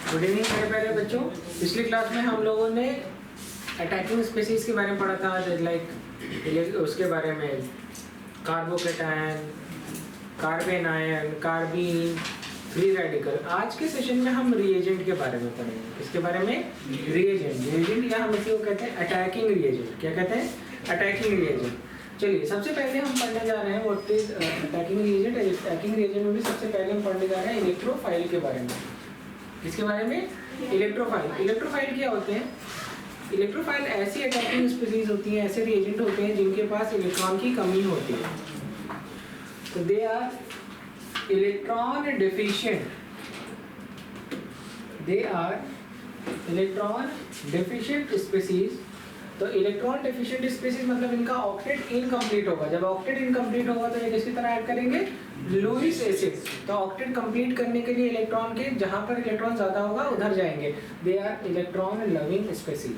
Good evening मेरे प्यारे बच्चों। पिछली क्लास में हम लोगों ने अटैकिंग स्पीसीज के बारे में पढ़ा था, लाइक उसके बारे में carbocation, carbene ion, carbene, free radical. आज के सेशन में हम रिएजेंट के बारे में पढ़ेंगे। इसके बारे में रिएजेंट या हम इसी को कहते हैं अटैकिंग रिएजेंट। क्या कहते हैं? Attacking reagent. चलिए सबसे पहले हम पढ़ने जा रहे हैं what is attacking reagent. Attacking reagent में भी सबसे पहले हम पढ़ने जा रहे हैं इलेक्ट्रोफाइल के बारे में। किसके बारे में? इलेक्ट्रोफाइल। इलेक्ट्रोफाइल क्या होते हैं? इलेक्ट्रोफाइल ऐसी अटैकिंग स्पीसीज होती हैं, ऐसे रिएजेंट होते हैं जिनके पास इलेक्ट्रॉन की कमी होती है। तो they are electron deficient. They are electron deficient species. तो इलेक्ट्रॉन डेफिशिएंट स्पीसीज मतलब इनका ऑक्टेट इनकम्प्लीट होगा। जब ऑक्टेट इनकम्प्लीट होगा तो ये किसकी तरह ऐड करेंगे? Lewis acid. तो ऑक्टेट कंप्लीट करने के लिए इलेक्ट्रॉन के जहां पर इलेक्ट्रॉन ज्यादा होगा उधर जाएंगे। They are electron loving species.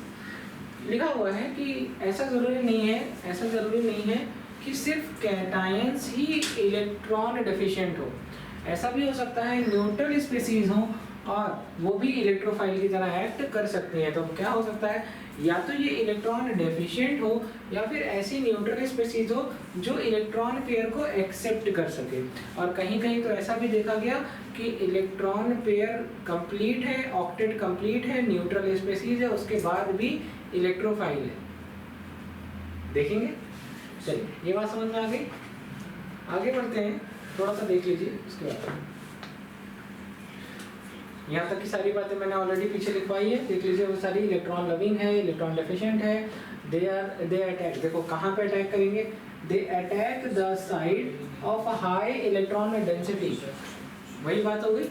लिखा हुआ है कि ऐसा जरूरी नहीं है कि सिर्फ कैटायंस ही इलेक्ट्रॉन डेफिशिएंट हो। ऐसा भी हो सकता है न्यूट्रल स्पीसीज हो और वो भी इलेक्ट्रोफाइल की तरह एक्ट कर सकती हैं। तो क्या हो सकता है? या तो ये इलेक्ट्रॉन डेफिशिएंट हो या फिर ऐसी न्यूट्रल स्पीसीज हो जो इलेक्ट्रॉन पेयर को एक्सेप्ट कर सके। और कहीं कहीं तो ऐसा भी देखा गया कि इलेक्ट्रॉन पेयर कंप्लीट है, ऑक्टेट कंप्लीट है, न्यूट्रल स्पीसीज है, उसके बाद भी इलेक्ट्रोफाइल है। देखेंगे। चलिए ये बात समझ में आ गई। आगे बढ़ते हैं, थोड़ा सा देख लीजिए उसके बाद। यहाँ तक की सारी बातें मैंने ऑलरेडी पीछे लिखवाई है, देख लीजिए। वो सारी इलेक्ट्रॉन लविंग है, इलेक्ट्रॉन डेफिशिएंट है। दे अटैक, देखो कहाँ पे अटैक करेंगे? They attack the side of a high electron density. वही बात हो गई,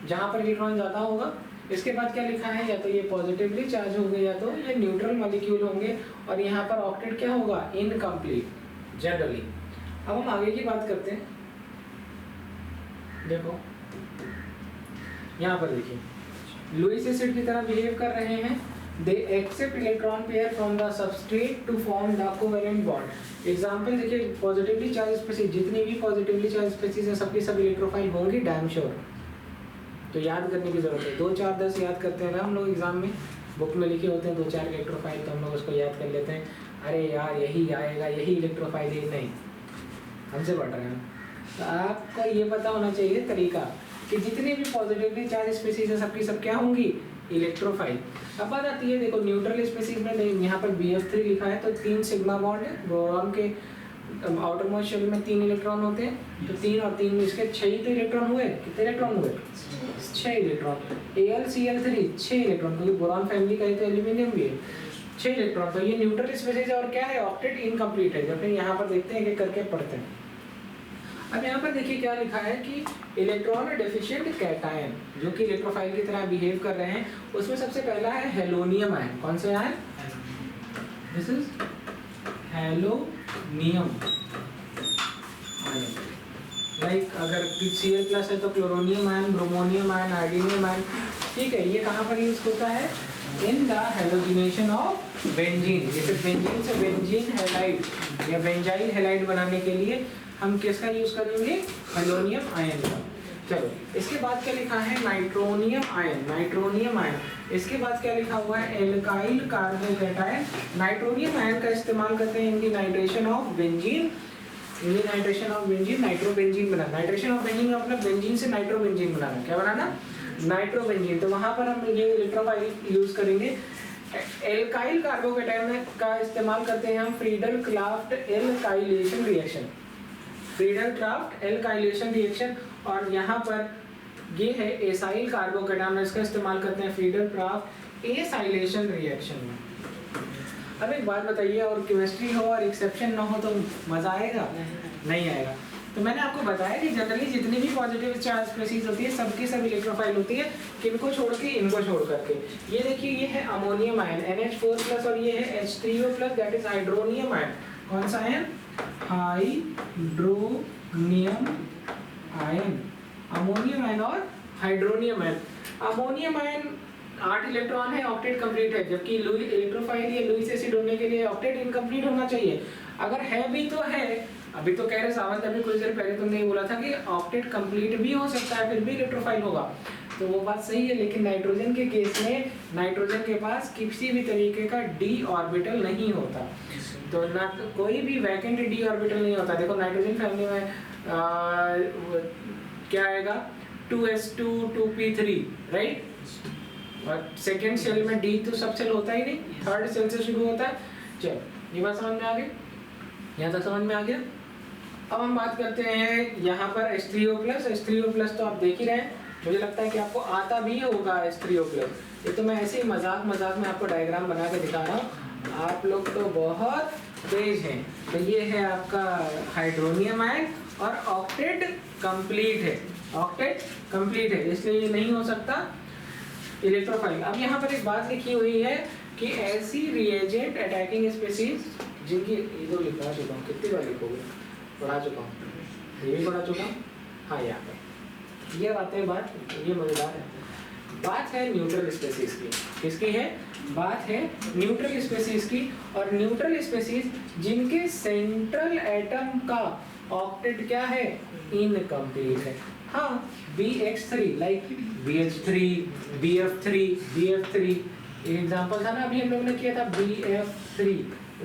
जहाँ पर इलेक्ट्रॉन ज़्यादा होगा। इसके बाद क्या लिखा है? या तो ये पॉजिटिवली चार्ज होंगे या तो ये न्यूट्रल मॉलिक्यूल होंगे। और यहाँ पर ऑक्टेट क्या होगा? Incomplete generally. अब हम आगे की बात करते हैं। देखो यहाँ पर देखिए, लुईस एसिड की तरह बिहेव कर रहे हैं। They accept electron pair from the substrate to form the covalent bond. Example देखिए, पॉजिटिवली चार्ज स्पीसीज, जितनी भी पॉजिटिवली चार्ज स्पीसीज है सबकी सब इलेक्ट्रोफाइल होंगी, डैम श्योर। तो याद करने की जरूरत है। 2 4 10 याद करते हैं ना हम लोग एग्जाम में, बुक में लिखे होते हैं 2 4 इलेक्ट्रोफाइल, तो हम लोग उसको याद कर लेते हैं। अरे यार यही आएगा, यही इलेक्ट्रोफाइल है। नहीं, हमसे पढ़ रहे हैं। तो आपको ये पता होना चाहिए तरीका कि जितनी भी पॉजिटिवली चार्ज स्पीसीज है सबकी सब क्या होंगी? इलेक्ट्रोफाइल। अब बात आती है, देखो न्यूट्रल स्पीसीज में यहाँ पर BF3 लिखा है तो 3 सिग्मा बॉन्ड है। बोरॉन के आउटर मोस्ट शेल में 3 इलेक्ट्रॉन होते हैं। तो 3 और 3 इसके 6 ही तो इलेक्ट्रॉन हुए। कितने इलेक्ट्रॉन हुए? 6 इलेक्ट्रॉन। AlCl3 6 इलेक्ट्रॉन, क्योंकि बोरॉन फैमिली का ही तो एल्यूमिनियम भी है। 6 इलेक्ट्रॉन। तो ये न्यूट्रल स्पीसीज है और क्या है? ऑक्टेट इनकम्प्लीट है। जब यहाँ पर देखते हैं कि करके पढ़ते हैं। अब यहाँ पर देखिए क्या लिखा है कि इलेक्ट्रॉन डेफिशिएंट कैटायन जो कि इलेक्ट्रोफाइल की तरह बिहेव कर रहे हैं, उसमें सबसे पहला है हेलोनियम आयन। कौन से ion? This is halonium ion. Like अगर Cl+ है तो chloronium ion, bromonium ion, iodinium ion. ठीक है, ये कहाँ पर यूज होता है? In the halogenation of benzene. जैसे बेंजीन से बेंजीन हैलाइड या बेंजाइल हैलाइड बनाने के लिए हम किसका यूज करेंगे? हेलोनियम आयन का। चलो इसके बाद क्या लिखा है? Nitronium ion. Nitronium ion. इसके बाद क्या लिखा हुआ है? Alkyl carbocation. नाइट्रोनियम आयन का इस्तेमाल करते हैं in the nitration of benzene. In the nitration of benzene, nitrobenzene banana. Nitration of benzene मतलब बेंजीन से नाइट्रोबेंजीन बनाना। क्या बनाना? नाइट्रोबेंजीन। तो वहां पर हम ये इलेक्ट्रोफाइल यूज करेंगे। एल्काइल कार्बोकेटायन का इस्तेमाल करते हैं हम Friedel craft alkylation reaction. Friedel craft alkylation reaction. और यहाँ पर ये है एसाइल कार्बोकेटायन, इसका इस्तेमाल करते हैं फ्रीडल क्राफ्ट एसाइलेशन रिएक्शन में। अब एक बात बताइए, और केमिस्ट्री हो और एक्सेप्शन ना हो तो मजा आएगा? नहीं आएगा। तो मैंने आपको बताया कि जनरली जितनी भी पॉजिटिव चार्ज स्पीसीज होती है सबकी सब इलेक्ट्रोफाइल होती है। किनको छोड़ के? इनको छोड़ करके। ये देखिए, ये है अमोनियम आयन NH4+ और ये है H3O+, that is hydronium ion. कौन सा ion? Hydronium ion. Ammonium ion और hydronium ion. Ammonium ion 8 electron है, ऑक्टेट कंप्लीट है, जबकि इलेक्ट्रोफाइल या लुईस एसिड होने के लिए ऑक्टेट इनकम्प्लीट होना चाहिए। अगर है भी तो है, अभी तो कह रहे सावंत, अभी कुछ देर पहले तुमने बोला था कि ऑक्टेट कंप्लीट भी हो सकता है फिर भी इलेक्ट्रोफाइल होगा। तो वो बात सही है, लेकिन नाइट्रोजन के केस में नाइट्रोजन के पास किसी भी तरीके का डी ऑर्बिटल नहीं होता, तो ना कोई भी वैकेंट डी ऑर्बिटल नहीं होता। देखो नाइट्रोजन फैमिली में क्या आएगा 2s2 2p3 राइट, और सेकेंड सेल में डी तो सब सेल होता ही नहीं, थर्ड सेल से शुरू होता है। चलो ये बात समझ में आ गई, यहाँ तक समझ में आ गया। अब हम बात करते हैं यहाँ पर H3O+, तो आप देख ही रहे हैं, मुझे लगता है कि आपको आता भी होगा H3O+। ये तो मैं ऐसे ही मजाक में आपको डायग्राम बना के दिखा रहा हूँ, आप लोग तो बहुत तेज हैं। तो ये है आपका हाइड्रोनियम आयन और ऑक्टेट कंप्लीट है, इसलिए ये नहीं हो सकता इलेक्ट्रोफाइल। अब यहाँ पर एक बात लिखी हुई है कि ऐसी रिएजेंट अटैकिंग स्पीसीज जिनकी ये तो लिखा चुका हूँ, कितनी बार लिखोगे, पढ़ा चुका हूँ, ये भी पढ़ा चुका हूँ। हाँ यहाँ पर ये बातें बात ये मजेदार है। बात है न्यूट्रल स्पीसीज की, किसकी है बात है न्यूट्रल स्पीसीज की, और न्यूट्रल स्पीसीज जिनके सेंट्रल एटम का ऑक्टेट क्या है इनकम्प्लीट है। हाँ BX3 like BH3 BF3 example था ना अभी हम लोग ने किया था BF3,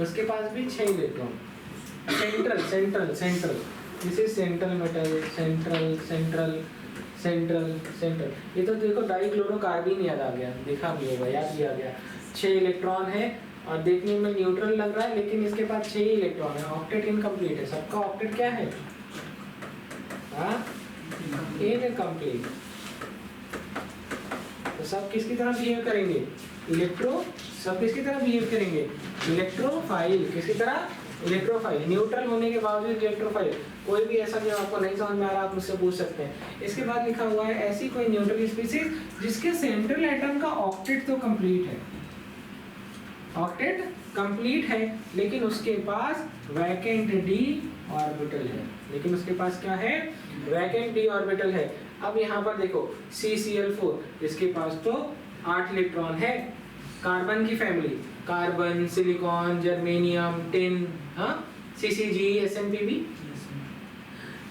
उसके पास भी 6 electron. Central this is central metal, central ये तो देखो डाइक्लोरोकार्बन याद आ गया, देखा भी होगा, याद भी आ गया। 6 इलेक्ट्रॉन है और देखने में न्यूट्रल लग रहा है, लेकिन इसके पास 6 इलेक्ट्रॉन है, ऑक्टेट इनकम्प्लीट है। सबका ऑक्टेट क्या है इनकम्प्लीट। तो सब किसकी तरह बिहेव करेंगे सब किसकी तरह बिहेव करेंगे इलेक्ट्रोफाइल, किसकी तरह इलेक्ट्रोफाइल, न्यूट्रल होने के बावजूद इलेक्ट्रोफाइल। कोई भी ऐसा जो आपको नहीं समझ में आ रहा आप मुझसे पूछ सकते हैं। इसके बाद लिखा हुआ है ऐसी कोई न्यूट्रल स्पीसीज जिसके सेंट्रल एटम का ऑक्टेट तो कंप्लीट है, ऑक्टेट कंप्लीट है, लेकिन उसके पास वैकेंट डी ऑर्बिटल है, लेकिन उसके पास क्या है वैकेंट डी ऑर्बिटल है। अब यहाँ पर देखो CCl4 इसके पास तो 8 इलेक्ट्रॉन है, कार्बन की family, carbon, silicon, germanium, tin, हाँ CCG, SnPb।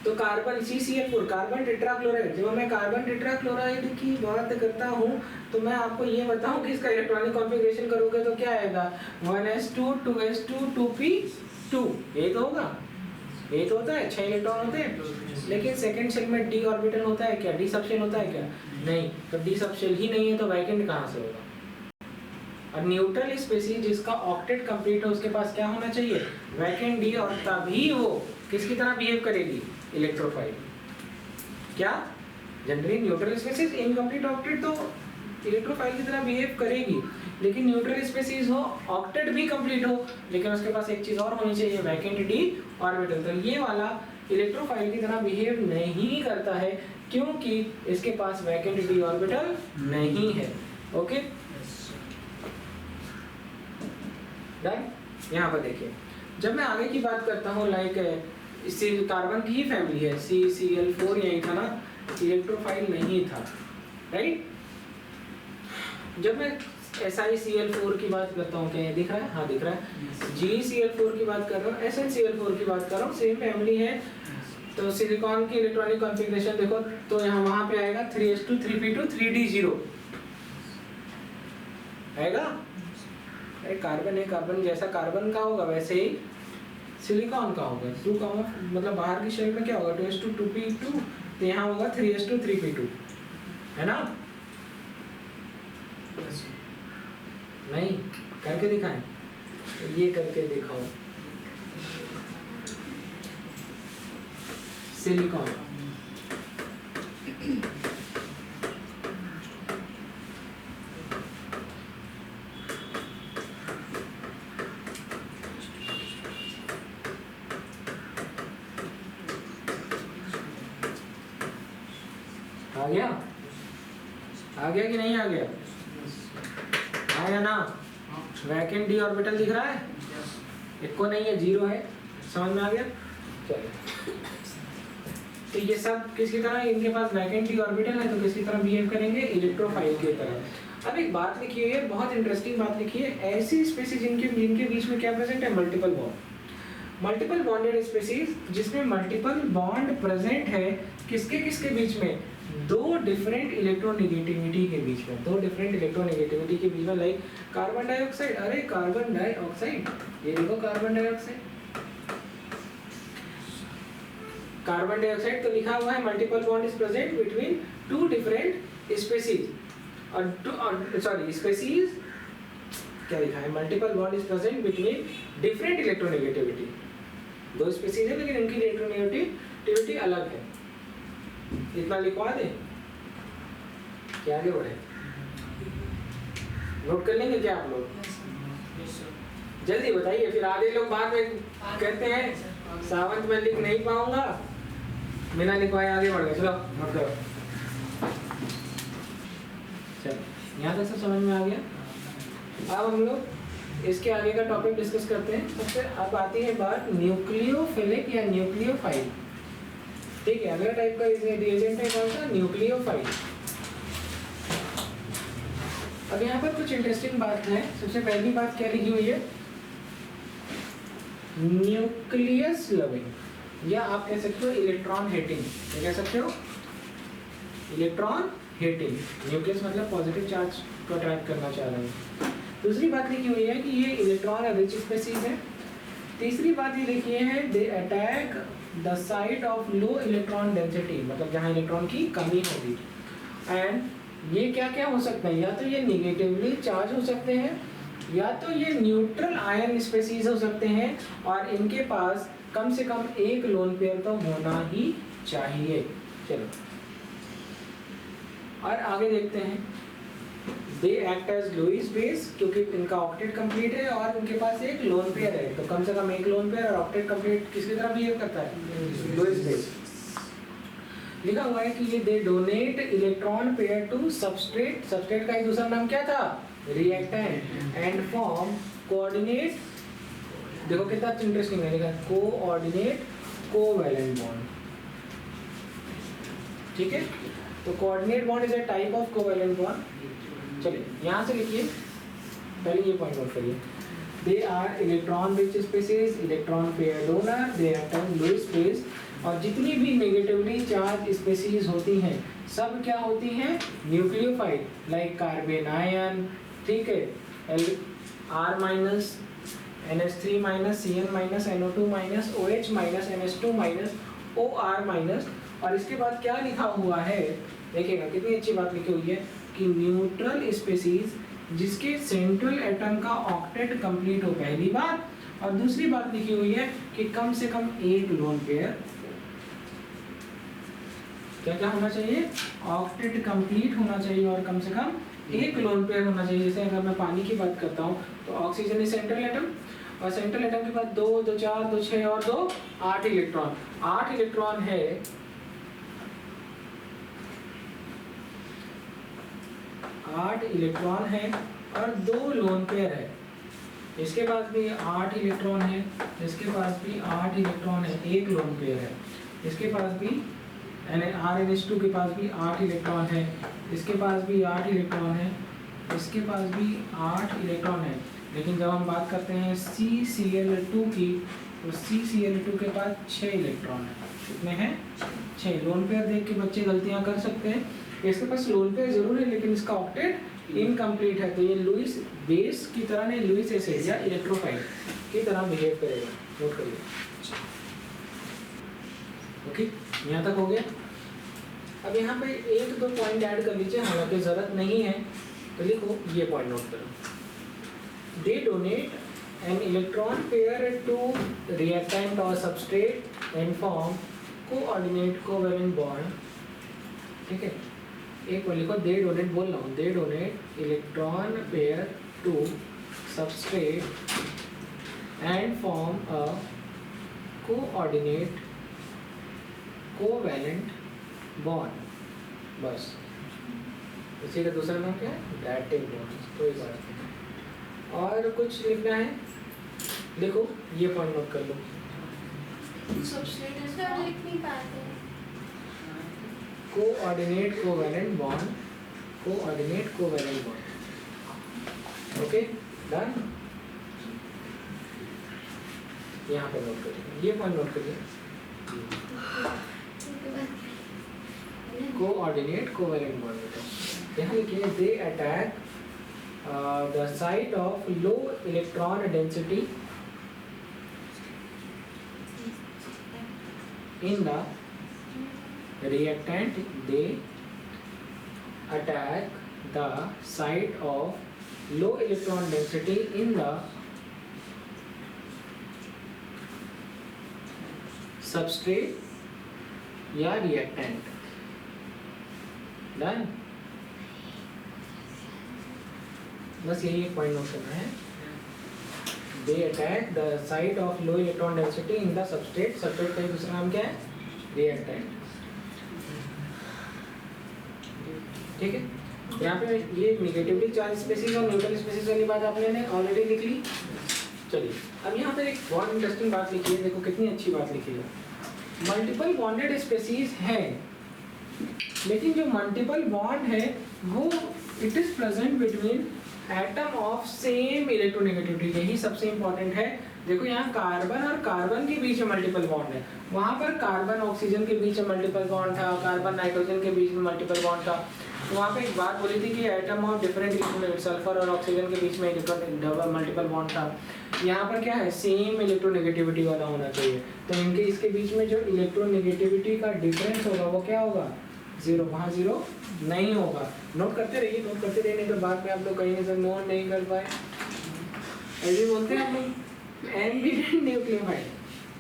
तो कार्बन CCl4 कार्बन टेट्राक्लोराइड। जब मैं कार्बन टेट्राक्लोराइड की बात करता हूँ तो मैं आपको ये बताऊँ कि इसका इलेक्ट्रॉनिक कॉन्फ़िगरेशन करोगे तो क्या आएगा 1s2 2s2 2p2, ये तो होगा, ये तो होता है 6 इलेक्ट्रॉन होते हैं। लेकिन सेकंड शेल में डी ऑर्बिटल होता है क्या, डी सबशेल होता है क्या, नहीं। तो डी सबशेल ही नहीं है तो वैकेंट कहाँ से होगा। और न्यूट्रल स्पीसीज जिसका ऑक्टेट कंप्लीट है उसके पास क्या होना चाहिए वैकेंट डी, और तभी वो किसकी तरह बिहेव करेगी इलेक्ट्रोफाइल। क्या generally neutral species incomplete octet तो इलेक्ट्रोफाइल की तरह बिहेव करेगी, लेकिन न्यूट्रल स्पीसीज हो ऑक्टेट भी कंप्लीट हो, लेकिन उसके पास एक चीज और होनी चाहिए वैकेंट डी ऑर्बिटल। तो ये वाला इलेक्ट्रोफाइल की तरह बिहेव नहीं करता है क्योंकि इसके पास वैकेंट डी ऑर्बिटल नहीं है। Okay done. यहाँ पर देखिए जब मैं आगे की बात करता हूँ लाइक कार्बन की ही फैमिली है CCl4 यही था ना, इलेक्ट्रोफाइल नहीं था राइट। जब मैं SiCl4 की बात करता हूँ, क्या ये दिख रहा है, हाँ दिख रहा है। GeCl4 की बात कर रहा हूँ, SnCl4 की बात कर रहा हूँ, सेम फैमिली है। तो सिलिकॉन की इलेक्ट्रॉनिक कॉन्फ़िगरेशन देखो तो यहाँ वहाँ पे आएगा 3s2 3p2 3d0 आएगा। कार्बन है, कार्बन जैसा कार्बन का होगा वैसे ही सिलिकॉन का होगा। 2 का मतलब बाहर की शेल में क्या होगा 2s2 2p2, तो यहाँ होगा 3s2 3p2 है ना। नहीं करके दिखाएं, ये करके दिखाओ सिलिकॉन आ गया कि नहीं आ गया, आया ना। वैकेंट डी ऑर्बिटल दिख रहा है, एक को नहीं है, 0 है, समझ में आ गया। चलो तो ये सब किसकी तरह, इनके पास वैकेंट डी ऑर्बिटल है तो किसकी तरह बिहेव करेंगे इलेक्ट्रोफाइल की तरह। अब एक बात लिखी हुई है, बहुत इंटरेस्टिंग बात लिखी है, ऐसी स्पीसीज जिनके बीच में क्या प्रेजेंट है multiple bond, multiple bonded species जिसमें मल्टीपल बॉन्ड प्रेजेंट है किसके बीच में दो डिफरेंट इलेक्ट्रोनेगेटिविटी के बीच में, दो डिफरेंट इलेक्ट्रोनेगेटिविटी के बीच में, लाइक कार्बन डाइऑक्साइड, अरे कार्बन डाइऑक्साइड, ये देखो कार्बन डाइऑक्साइड, कार्बन डाइऑक्साइड तो लिखा हुआ है multiple bond is present between two different species, और सॉरी स्पीसीज क्या लिखा है, multiple bond is present between different electronegativity, दो स्पीसीज है लेकिन इनकी इलेक्ट्रोनेगेटिविटी अलग है। इतना लिखवा दे, क्या आगे बढ़े, नोट कर लेंगे क्या आप लोग? जल्दी बताइए, फिर आधे लोग बाद में कहते हैं सावंत में लिख नहीं पाऊंगा, बिना लिखवाए आगे बढ़ गए। चलो नोट करो, चलो यहाँ तक सब समझ में आ गया। अब हम लोग इसके आगे का टॉपिक डिस्कस करते हैं। सबसे अब आती है बात न्यूक्लियोफिलिक या न्यूक्लियोफाइल। ठीक है, अगला टाइप का रिएजेंट है कौन सा, न्यूक्लियोफाइल। अब यहाँ पर कुछ इंटरेस्टिंग बात है। सबसे पहली बात क्या लिखी हुई है, न्यूक्लियस लविंग, या आप कह सकते हो इलेक्ट्रॉन हेटिंग। क्या कह सकते हो, इलेक्ट्रॉन हेटिंग। न्यूक्लियस मतलब पॉजिटिव चार्ज को अट्रैक्ट करना चाह रहे हैं। दूसरी बात लिखी हुई है कि ये इलेक्ट्रॉन रिच स्पीसीज है। तीसरी बात ये लिखी है, they attack the site of low electron density, मतलब जहाँ इलेक्ट्रॉन की कमी होगी। एंड ये क्या क्या हो सकता है, या तो ये निगेटिवली चार्ज हो सकते हैं, या तो ये न्यूट्रल आयन स्पीसीज हो सकते हैं, और इनके पास कम से कम एक लोन पेयर तो होना ही चाहिए। चलो और आगे देखते हैं, they act as Lewis base, क्योंकि इनका ऑक्टेट कंप्लीट है और इनके पास एक लोन पेयर है, तो कम से कम एक लोन पेयर और ऑक्टेट कंप्लीट किसकी तरह बिहेव करता है, लुईस बेस। लिखा हुआ है कि ये they donate electron pair to substrate, substrate का एक दूसरा नाम क्या था, रिएक्टेंट, एंड फॉर्म कोऑर्डिनेट, देखो कितना इंटरेस्टिंग है, लिखा कोऑर्डिनेट कोवैलेंट बॉन्ड। ठीक है, तो coordinate bond is a type of covalent bond. चलिए यहाँ से लिखिए, पहले ये पॉइंट नोट करिए, they are electron rich species, electron pair donor, they are Lewis base, और जितनी भी नेगेटिवली चार्ज स्पीसीज होती हैं सब क्या होती हैं, न्यूक्लियोफाइल, लाइक कार्बन आयन, ठीक है, R minus, NH3 minus, Cn minus, NO2 minus, OH minus, NH2 minus, OR minus. और इसके बाद क्या लिखा हुआ है, देखिएगा कितनी अच्छी बात लिखी हुई है कि न्यूट्रल स्पीसीज जिसके सेंट्रल एटम का ऑक्टेट कंप्लीट हो, पहली बात, और दूसरी बात लिखी हुई है कि कम से कम एक लोन पेयर, क्या क्या होना चाहिए, ऑक्टेट कंप्लीट होना चाहिए और कम से कम एक लोन पेयर होना चाहिए। जैसे अगर मैं पानी की बात करता हूँ तो ऑक्सीजन इज सेंट्रल एटम, और सेंट्रल एटम के बाद 2, 2, 4, 2, 6 और 2, 8 इलेक्ट्रॉन, 8 इलेक्ट्रॉन है, 8 इलेक्ट्रॉन है और 2 लोन पेयर है। इसके पास भी 8 इलेक्ट्रॉन है, इसके पास भी 8 इलेक्ट्रॉन है, एक लोन पेयर है। इसके पास भी RNH2 के पास भी 8 इलेक्ट्रॉन है, इसके पास भी 8 इलेक्ट्रॉन है, इसके पास भी 8 इलेक्ट्रॉन है। लेकिन जब हम बात करते हैं CCl2 की, तो CCl2 के पास 6 इलेक्ट्रॉन है। कितने हैं, 6। लोन पेयर देख के बच्चे गलतियां कर सकते हैं, इसके पास लोन पेयर जरूर है लेकिन इसका ऑक्टेट इनकम्प्लीट है, तो ये लुईस बेस की तरह नहीं, लुईस एसिड या इलेक्ट्रोफाइल की तरह बिहेव करेगा। नोट करिए, ओके, यहाँ तक हो गया। अब यहाँ पे 1-2 पॉइंट ऐड कर लीजिए, हालांकि जरूरत नहीं है, तो लिखो ये पॉइंट नोट करो, they donate an electron pair to reactant और substrate and form coordinate covalent bond. ठीक है, एक बार लिखो, दे डोनेट, बोल रहा हूँ, they donate electron pair to substrate and form a coordinate covalent bond. बस इसी का दूसरा नाम क्या है, डायरेक्टिव बॉन्ड। कोई बात नहीं, और कुछ लिखना है, देखो ये पॉइंट नोट कर लो, सबस्ट्रेट लिख नहीं पाते, coordinate covalent bond, coordinate covalent bond. Okay done, यहाँ पे नोट करिए, ये पॉइंट नोट करिए। कोऑर्डिनेट कोवेलेंट बॉन्ड होता है। यहाँ लिखिए they attack the site of low electron density in the reactant. They attack the site of low electron density in the substrate या reactant. Done? बस यही एक पॉइंट नोट करना है। They attack the site of low electron density in the substrate. Substrate का दूसरा नाम क्या है? Reactant. ठीक है? यहाँ पे ये नेगेटिवली चार्ज स्पेसीज और न्यूट्रल स्पेसीज वाली बात आपने ऑलरेडी लिख ली। चलिए अब यहाँ पे एक बहुत इंटरेस्टिंग बात लिखी है, देखो कितनी अच्छी बात लिखी है। मल्टीपल बॉन्डेड स्पेसीज है, लेकिन जो मल्टीपल बॉन्ड है वो it is present between atom of same electronegativity. यही सबसे इंपॉर्टेंट है। देखो यहाँ कार्बन और कार्बन के बीच में मल्टीपल बॉन्ड है, वहाँ पर कार्बन ऑक्सीजन के बीच में मल्टीपल बॉन्ड था, कार्बन नाइट्रोजन के बीच में मल्टीपल बॉन्ड था। तो वहाँ पे एक बात बोली थी कि एटम ऑफ डिफरेंट सल्फर और ऑक्सीजन के बीच में मल्टीपल बॉन्ड था। यहाँ पर क्या है, सेम इलेक्ट्रोनेगेटिविटी वाला होना चाहिए। तो इनके इसके बीच में जो इलेक्ट्रोनेगेटिविटी का डिफरेंस होगा वो क्या होगा, जीरो। वहाँ जीरो नहीं होगा। नोट करते रहिए, नोट करते रहिए, नहीं तो बाद में आप लोग कहीं से नोट नहीं कर पाए। ऐसे बोलते हैं हम लोग एम्बिडेंट न्यूक्लियोफाइल।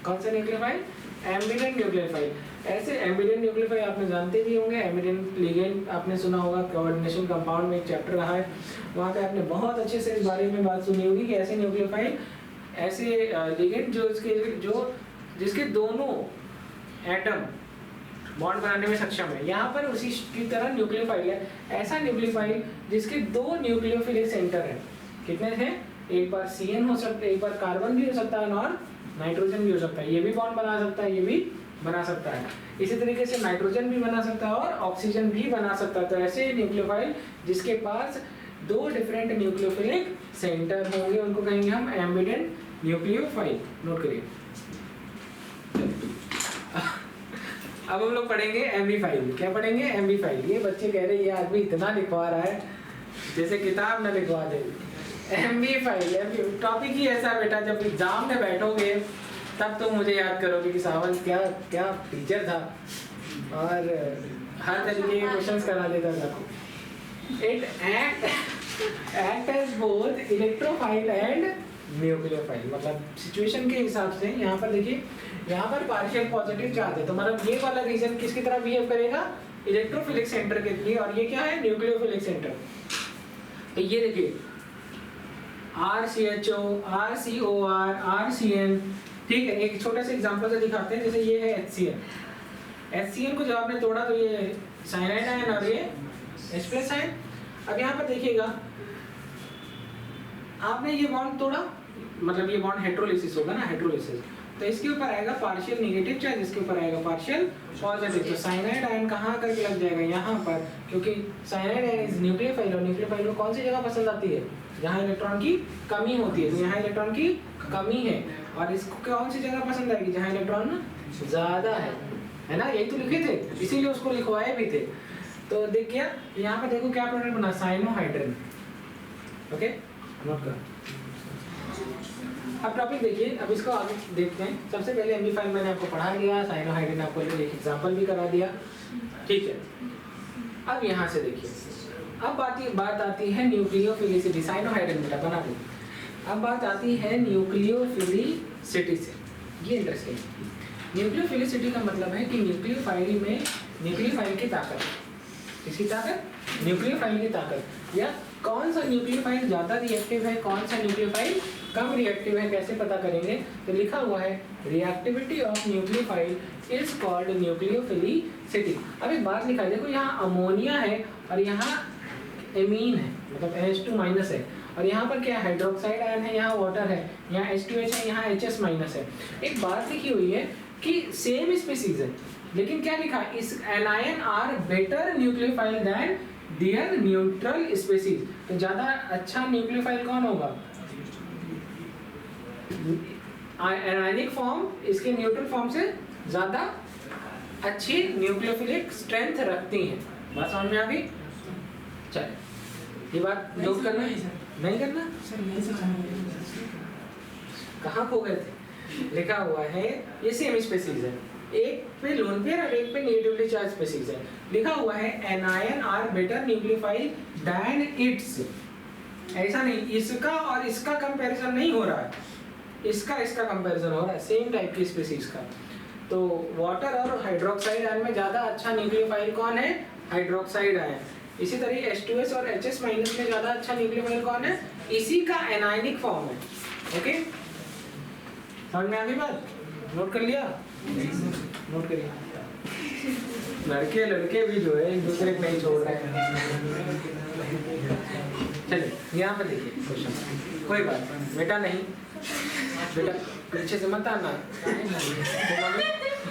कौन सा न्यूक्लियोफाइल? Ambient nucleophile. ऐसे एम्बिडेंट न्यूक्लियोफाइल आपने जानते भी होंगे। एम्बिडेंट लिगेंड आपने सुना होगा, कोऑर्डिनेशन कंपाउंड में एक चैप्टर रहा है, वहाँ पे आपने बहुत अच्छे से इस बारे में बात सुनी होगी कि ऐसे न्यूक्लियोफाइल, ऐसे लिगेंड जो जिसके दोनों एटम बॉन्ड बनाने में सक्षम है। यहाँ पर उसी की तरह न्यूक्लियोफाइल है, ऐसा न्यूक्लियोफाइल जिसके दो न्यूक्लियोफिलिक सेंटर है। कितने हैं? एक बार CN हो सकता है, एक बार कार्बन भी हो सकता है और नाइट्रोजन भी हो सकता है। ये भी बॉन्ड बना सकता है, ये भी बना सकता है। इसी तरीके से नाइट्रोजन भी बना सकता है और ऑक्सीजन भी बना सकता है। तो ऐसे न्यूक्लियोफाइल जिसके पास दो डिफरेंट न्यूक्लियोफिलिक सेंटर होंगे उनको कहेंगे हम एम्बिडेंट न्यूक्लियोफाइल। नोट करिए। अब हम लोग पढ़ेंगे एम्बीफाइल। क्या पढ़ेंगे? एम्बीफाइल। ये बच्चे कह रहे हैं ये आदमी इतना लिखवा रहा है जैसे किताब न लिखवा दे। एम्बीफाइल टॉपिक ही ऐसा बेटा, जब एग्जाम में बैठोगे तब तो मुझे याद करोगे कि सावंत क्या क्या टीचर था और हर तरीके के क्वेश्चंस करा देता था। It act as both electrophile and nucleophile. मतलब सिचुएशन के हिसाब से यहाँ पर देखिए, यहाँ पर पार्शियल पॉजिटिव चार्ज है तो मतलब ये वाला रीजन किसकी तरह बिहेव करेगा? इलेक्ट्रोफिलिक सेंटर के लिए। और ये क्या है? Nucleophilic centre. तो ये देखिए RCHO, RCOR, RCN। ठीक है, एक छोटा सा एग्जांपल से दिखाते हैं। जैसे ये है HCN को जब आपने तोड़ा तो ये साइनाइड आयन और ये H+ आयन। अब यहाँ पर देखिएगा, आपने ये बॉन्ड तोड़ा, मतलब ये बॉन्ड हेटेरोलिसिस होगा ना, हेटेरोलिसिस। तो इसके ऊपर आएगा पार्शियल नेगेटिव चार्ज, इसके ऊपर आएगा पार्शियल पॉजिटिव। तो साइनाइड आयन कहाँ करके लग जाएगा? यहाँ पर, क्योंकि साइनाइड आयन इज न्यूक्लियोफाइल और न्यूक्लियोफाइल को कौन सी जगह पसंद आती है? जहाँ इलेक्ट्रॉन की कमी होती है। तो यहाँ इलेक्ट्रॉन की कमी है और इसको कौन सी जगह पसंद आएगी? जहाँ इलेक्ट्रॉन ज्यादा है ना? यही तो लिखे थे, इसीलिए उसको लिखवाए भी थे। तो देख क्या यहाँ पर देखो क्या प्रोडक्ट बना, साइनोहाइड्रिन। ओके, नोट कर। अब टॉपिक देखिए, अब इसको आगे देखते हैं। सबसे पहले एम्बीफाइल मैंने आपको पढ़ा दिया, साइनोहाइड्रिन आपको एक एग्जांपल भी करा दिया। ठीक है, अब यहाँ से देखिए, अब बात आती है न्यूक्लियोफिलिसिटी। साइनोहाइड्रिन बेटा बना दो। अब बात आती है न्यूक्लियोफिलिसिटी से। ये इंटरेस्टिंग। न्यूक्लियोफिलिसिटी का मतलब है कि न्यूक्लियोफाइल की ताकत। किसकी ताकत? न्यूक्लियोफाइल की ताकत। या कौन सा न्यूक्लियोफाइल ज़्यादा रिएक्टिव है, कौन सा न्यूक्लियोफाइल कम रिएक्टिव है, कैसे पता करेंगे? तो लिखा हुआ है reactivity of nucleophile is called nucleophilicity. अब एक बात लिखा है, देखो यहाँ अमोनिया है और यहाँ एमीन है, मतलब H2- है। और यहाँ पर क्या हाइड्रोक्साइड आयन है, यहाँ वाटर है, यहाँ H2H है, यहाँ HS- है। एक बात लिखी हुई है कि सेम स्पीसीज है, लेकिन क्या लिखा? इस anion are better nucleophile than their neutral species. तो ज्यादा अच्छा न्यूक्लियोफाइल कौन होगा? एनायनिक फॉर्म इसके न्यूट्रल फॉर्म से ज्यादा अच्छी न्यूक्लियोफिलिक स्ट्रेंथ रखती हैं। बात समझ में आ गई? चल ये बात नोट करना है, नहीं करना? कहाँ खो गए थे? लिखा हुआ है ये सेम स्पीसीज है, एक पे लोन पेयर और एक पे नेगेटिवली चार्ज स्पीसीज है। लिखा हुआ है anion are better nucleophile than its. ऐसा नहीं, इसका और इसका कंपैरिजन नहीं हो रहा है, इसका कंपैरिजन हो रहा है सेम टाइप की स्पीसीज का। तो वाटर और हाइड्रोक्साइड आयन में ज़्यादा अच्छा न्यूक्लियोफाइल कौन है? Hydroxide ion. इसी तरह H2S और HS- में ज़्यादा अच्छा न्यूक्लियोफाइल कौन है? इसी का एनायनिक फॉर्म है। ओके, समझ में आ गई बात? नोट कर लिया? नोट करिए। लड़के भी जो है एक दूसरे को नहीं छोड़ रहे हैं। चलिए यहाँ पे देखिए क्वेश्चन, कोई बात बेटा नहीं, बेटा पीछे से मत आना,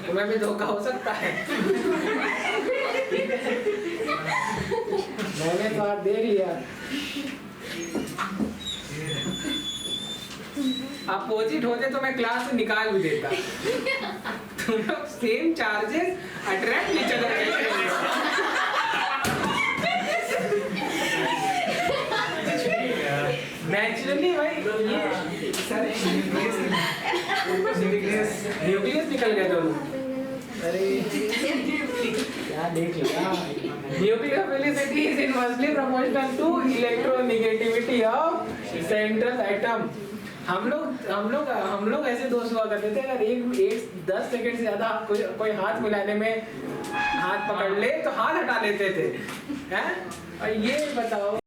तुम्हें भी धोखा हो सकता है। मैंने तो आप देख लिया, अपोजिट होते तो मैं क्लास से निकाल भी देता। तुम लोग same charges attract each other कैसे हो? नेचुरली भाई ये सर न्यूक्लियस निकल गया दोनों। अरे क्या देख लिया? Nucleophilicity is inversely proportional to electronegativity of central atom. हम लोग ऐसे दोस्त हुआ करते थे, अगर एक 10 सेकंड से ज्यादा कोई हाथ मिलाने में हाथ पकड़ ले तो हाथ हटा लेते थे, हैं? और ये बताओ